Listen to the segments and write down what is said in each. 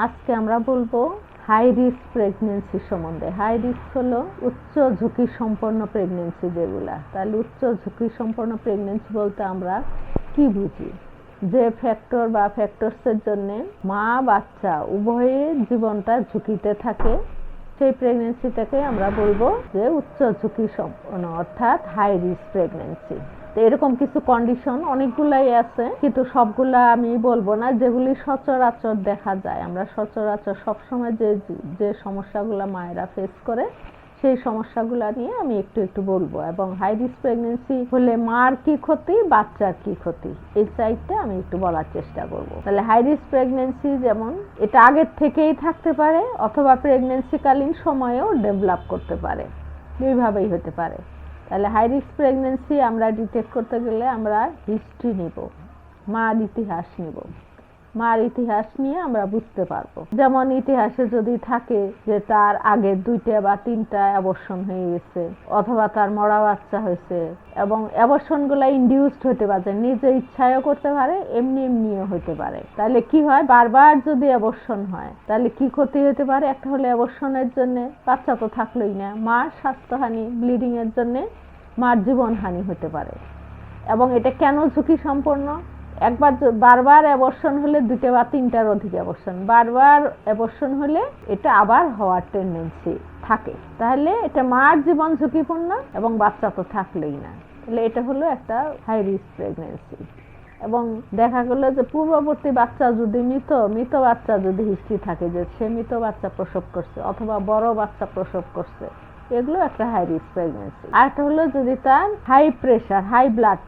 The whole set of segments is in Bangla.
আজকে আমরা বলবো হাই রিস্ক প্রেগনেন্সি সম্বন্ধে। হাই রিস্ক হলো উচ্চ ঝুঁকি সম্পন্ন প্রেগনেন্সি যেগুলা। তাহলে উচ্চ ঝুঁকি সম্পন্ন প্রেগনেন্সি বলতে আমরা কি বুঝি? যে ফ্যাক্টর বা ফ্যাক্টরসের জন্য মা বাচ্চা উভয়ের জীবনটা ঝুঁকিতে থাকে, সেই প্রেগনেন্সিটাকে আমরা বলবো যে উচ্চ ঝুঁকি সম্পন্ন, অর্থাৎ হাই রিস্ক প্রেগনেন্সি। এরকম কিছু কন্ডিশন অনেকগুলাই আছে, কিন্তু সবগুলা আমি বলবো না। যেগুলি সচরাচর দেখা যায়, আমরা সচরাচর সবসময় যে সমস্যাগুলা মায়েরা ফেস করে, সেই সমস্যাগুলা নিয়ে আমি একটু একটু বলবো। এবং হাই রিস্ক প্রেগনেন্সি হলে মার কি ক্ষতি, বাচ্চার কি ক্ষতি, এই সাইডটা আমি একটু বলার চেষ্টা করব। তাহলে হাই রিস্ক প্রেগনেন্সি যেমন এটা আগের থেকেই থাকতে পারে, অথবা প্রেগনেন্সিকালীন সময়েও ডেভেলপ করতে পারে, দুইভাবেই হতে পারে। তাহলে হাই রিস্ক প্রেগনেন্সি আমরা ডিটেক্ট করতে গেলে আমরা হিস্ট্রি নিব, মার ইতিহাস নিব। মার ইতিহাস নিয়ে আমরা বুঝতে পারবো। যেমন ইতিহাসে যদি থাকে যে তার আগে 2টা বা 3টা অ্যাবর্শন হয়ে গেছে, অথবা তার মরা বাচ্চা হয়েছে, এবং অ্যাবর্শনগুলো ইনডিউসড হতে পারে, নিজে ইচ্ছায়ও করতে পারে, এমনিও হতে পারে। তাহলে কি হয়, বারবার যদি অ্যাবর্শন হয় তাহলে কি ক্ষতি হতে পারে? একটা হলে অ্যাবর্শনের জন্য বাচ্চা তো থাকলোই না, মার স্বাস্থ্যহানি, ব্লিডিং এর জন্য মার জীবনহানি হতে পারে। এবং এটা কেন ঝুঁকি সম্পন্ন? বারবার অ্যাবর্শন হলে 2টা বা 3টার অধিক অ্যাবর্শন, বারবার অ্যাবর্শন হলে এটা আবার হওয়ার টেন্ডেন্সি থাকে। তাহলে এটা মার জীবন ঝুঁকিপূর্ণ এবং বাচ্চা তো থাকলেই না। তাহলে এটা হলো একটা হাই রিস্ক প্রেগনেন্সি। এবং দেখা গেল যে পূর্ববর্তী বাচ্চা যদি মৃত বাচ্চা যদি হিস্ট্রি থাকে, যে সে মৃত বাচ্চা প্রসব করছে অথবা বড় বাচ্চা প্রসব করছে, এগুলো একটা হাই রিস্ক প্রেগনেন্সি। আরেকটা হলো যদি তার হাই ব্লাড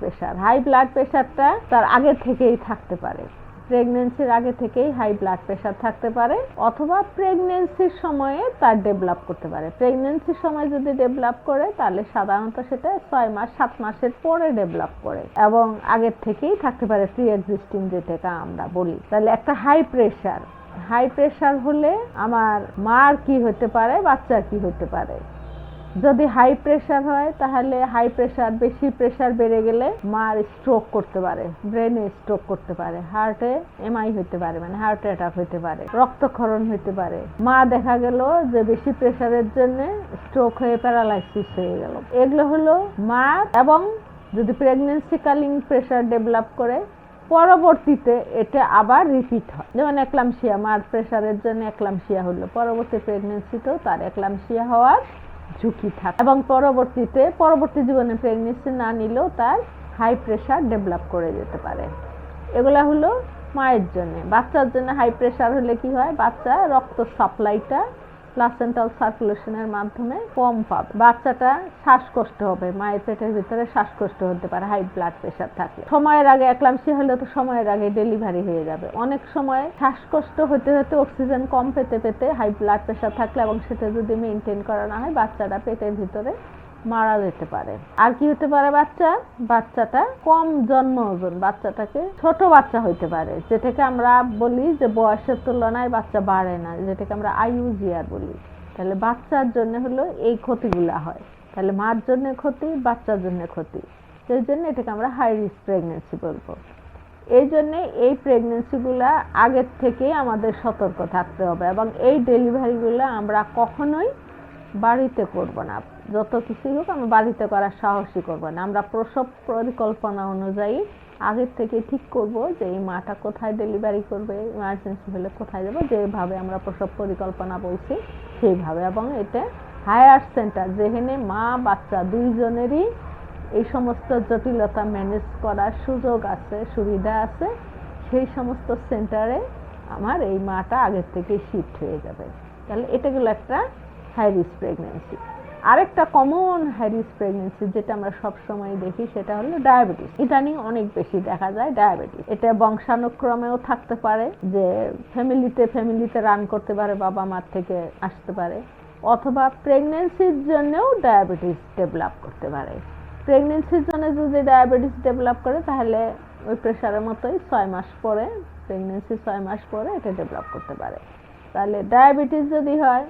প্রেশারটা তার আগে থেকেই থাকতে পারে, প্রেগনেন্সির আগে থেকেই হাই ব্লাড প্রেশার থাকতে পারে, অথবা প্রেগনেন্সির সময়ে তার ডেভেলপ করতে পারে। প্রেগনেন্সির সময় যদি ডেভেলপ করে তাহলে সাধারণত সেটা 6 মাস 7 মাসের পরে ডেভেলপ করে, এবং আগের থেকেই থাকতে পারে, প্রি এক্সিস্টিং যেটাকে আমরা বলি। তাহলে একটা হাই প্রেশার হলে আমার মার কি হতে পারে, বাচ্চার কি হতে পারে? যদি হাই প্রেশার হয় তাহলে বেশি প্রেশার বেড়ে গেলে মার স্ট্রোক করতে পারে, ব্রেনে স্ট্রোক করতে পারে, হার্টে এমআই হতে পারে, মানে হার্ট অ্যাটাক হতে পারে, রক্তক্ষরণ হতে পারে। মা দেখা গেল যে বেশি প্রেশারের জন্য স্ট্রোক হয়ে প্যারালাইসিস হয়ে গেল। এগুলো হলো মা। এবং যদি প্রেগনেন্সিকালীন প্রেশার ডেভেলপ করে, পরবর্তীতে এটা আবার রিপিট হয়। যেমন একলামশিয়া, মার প্রেশারের জন্য একলামশিয়া হলো, পরবর্তী প্রেগনেন্সিতেও তার একলামশিয়া হওয়ার ঝুঁকি থাকে, এবং পরবর্তী জীবনে প্রেগনেন্সি না নিলেও তার হাই প্রেশার ডেভেলপ করে যেতে পারে। এগুলা হলো মায়ের জন্য। বাচ্চার জন্য হাই প্রেশার হলে কি হয়, বাচ্চা রক্ত সাপ্লাইটা প্লাসেন্টাল সার্কুলেশনের মাধ্যমে কম পাবে, বাচ্চাটা শ্বাসকষ্ট হবে, মায়ের পেটের ভিতরে শ্বাসকষ্ট হতে পারে হাই ব্লাড প্রেশার থাকলে। সময়ের আগে একলামশিয়া হলে তো সময়ের আগে ডেলিভারি হয়ে যাবে। অনেক সময় শ্বাসকষ্ট হতে হতে অক্সিজেন কম পেতে হাই ব্লাড প্রেশার থাকলে, এবং সেটা যদি মেনটেন করা না হয়, বাচ্চাটা পেটের ভিতরে মারা যেতে পারে। আর কি হতে পারে, বাচ্চাটা কম জন্ম ওজন, বাচ্চাটাকে ছোট বাচ্চা হইতে পারে, যেটাকে আমরা বলি যে বয়সের তুলনায় বাচ্চা বাড়ে না, যেটাকে আমরা আইইউজিআর বলি। তাহলে বাচ্চার জন্য হলো এই ক্ষতিগুলা হয়। তাহলে মার জন্য ক্ষতি, বাচ্চার জন্য ক্ষতি, সেই জন্য এটাকে আমরা হাই রিস্ক প্রেগনেন্সি বলবো। এই জন্যে এই প্রেগনেন্সিগুলা আগের থেকেই আমাদের সতর্ক থাকতে হবে, এবং এই ডেলিভারিগুলো আমরা কখনোই বাড়িতে করব না। যত কিছুই হোক আমরা বাড়িতে করার সাহসই করব না। আমরা প্রসব পরিকল্পনা অনুযায়ী আগের থেকে ঠিক করব যে এই মাটা কোথায় ডেলিভারি করবে, ইমার্জেন্সি হলে কোথায় যাবো, যেভাবে আমরা প্রসব পরিকল্পনা বলছি সেইভাবে। এবং এটা হায়ার সেন্টার, যেখানে মা বাচ্চা দুইজনেরই এই সমস্ত জটিলতা ম্যানেজ করার সুযোগ আছে, সুবিধা আছে, সেই সমস্ত সেন্টারে আমার এই মাটা আগের থেকে শিফট হয়ে যাবে। তাহলে এটা গেল একটা হাই রিস্ক প্রেগনেন্সি। আরেকটা কমন হাই রিস্ক প্রেগনেন্সি যেটা আমরা সবসময় দেখি, সেটা হলো ডায়াবেটিস। ইদানিং অনেক বেশি দেখা যায় ডায়াবেটিস। এটা বংশানুক্রমেও থাকতে পারে, যে ফ্যামিলিতে রান করতে পারে, বাবা মার থেকে আসতে পারে, অথবা প্রেগনেন্সির জন্যও ডায়াবেটিস ডেভেলপ করতে পারে। প্রেগনেন্সির জন্য যদি ডায়াবেটিস ডেভেলপ করে তাহলে ওই প্রেশারের মতোই 6 মাস পরে, প্রেগনেন্সি 6 মাস পরে এটা ডেভেলপ করতে পারে। তাহলে ডায়াবেটিস যদি হয়,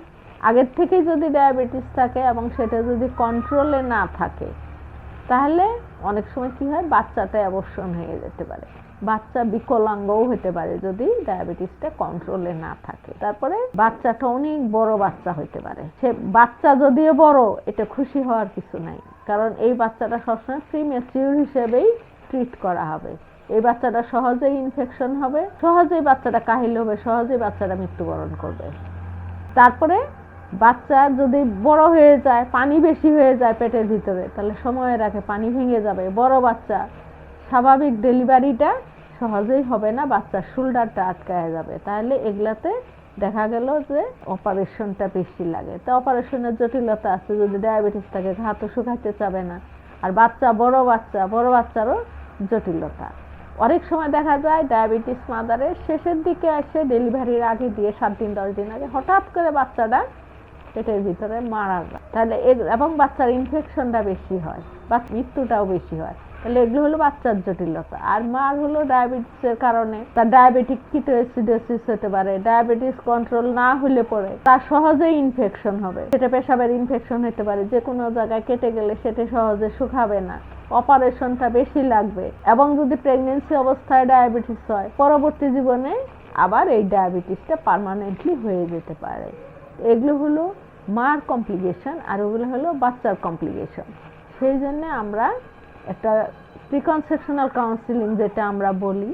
আগের থেকেই যদি ডায়াবেটিস থাকে এবং সেটা যদি কন্ট্রোলে না থাকে, তাহলে অনেক সময় কি হয়, বাচ্চাটা অ্যাবর্শন হয়ে যেতে পারে। বাচ্চা বিকলাঙ্গও হতে পারে যদি ডায়াবেটিসটা কন্ট্রোলে না থাকে। তারপরে বাচ্চাটা অনেক বড় বাচ্চা হতে পারে। সে বাচ্চা যদিও বড়, এটা খুশি হওয়ার কিছু নাই, কারণ এই বাচ্চাটা সবসময় প্রিম্যাচিউর হিসেবেই ট্রিট করা হবে। এই বাচ্চাটা সহজেই ইনফেকশন হবে, সহজেই বাচ্চাটা কাহিল হবে, সহজেই বাচ্চাটা মৃত্যুবরণ করবে। তারপরে বাচ্চা যদি বড় হয়ে যায়, পানি বেশি হয়ে যায় পেটের ভিতরে, তাহলে সময়ের আগে পানি ভেঙে যাবে। বড় বাচ্চা, স্বাভাবিক ডেলিভারিটা সহজেই হবে না, বাচ্চার শোল্ডারটা আটকায় যাবে। তাহলে এগুলাতে দেখা গেল যে অপারেশনটা বেশি লাগে। তো অপারেশনের জটিলতা আছে, যদি ডায়াবেটিস থাকে ঘা তো শুকাইতে চাবে না। আর বড় বাচ্চারও জটিলতা। অনেক সময় দেখা যায় ডায়াবেটিস মাদারের শেষের দিকে এসে ডেলিভারির আগে দিয়ে 7 দিন 10 দিন আগে হঠাৎ করে বাচ্চাটা পেটের ভিতরে মারা যায়। তাহলে এবং বাচ্চার ইনফেকশনটা বেশি হয় বা মৃত্যুটাও বেশি হয়। তাহলে এগুলো হলো বাচ্চার জটিলতা। আর মার হলো ডায়াবেটিসের কারণে তার ডায়াবেটিক কিটোএসিডোসিস হতে পারে। ডায়াবেটিস কন্ট্রোল না হলে পরে তার সহজেই ইনফেকশন হবে। সেটা পেশাবের ইনফেকশন হতে পারে, যে কোনো জায়গায় কেটে গেলে সেটা সহজে শুকাবে না, অপারেশনটা বেশি লাগবে। এবং যদি প্রেগনেন্সি অবস্থায় ডায়াবেটিস হয়, পরবর্তী জীবনে আবার এই ডায়াবেটিসটা পার্মানেন্টলি হয়ে যেতে পারে। এগুলো হলো মার কমপ্লিকেশন, আর ওগুলো হলো বাচ্চার কমপ্লিকেশন। সেই জন্য আমরা একটা প্রিকনসেপশনাল কাউন্সিলিং যেটা আমরা বলি,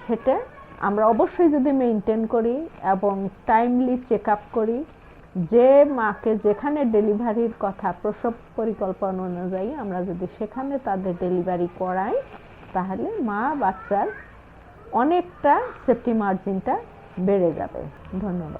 সেটা আমরা অবশ্যই যদি মেনটেন করি এবং টাইমলি চেক আপ করি, যে মাকে যেখানে ডেলিভারির কথা প্রসব পরিকল্পনা অনুযায়ী আমরা যদি সেখানে তাদের ডেলিভারি করাই, তাহলে মা বাচ্চার অনেকটা সেফটি মার্জিনটা বেড়ে যাবে। ধন্যবাদ।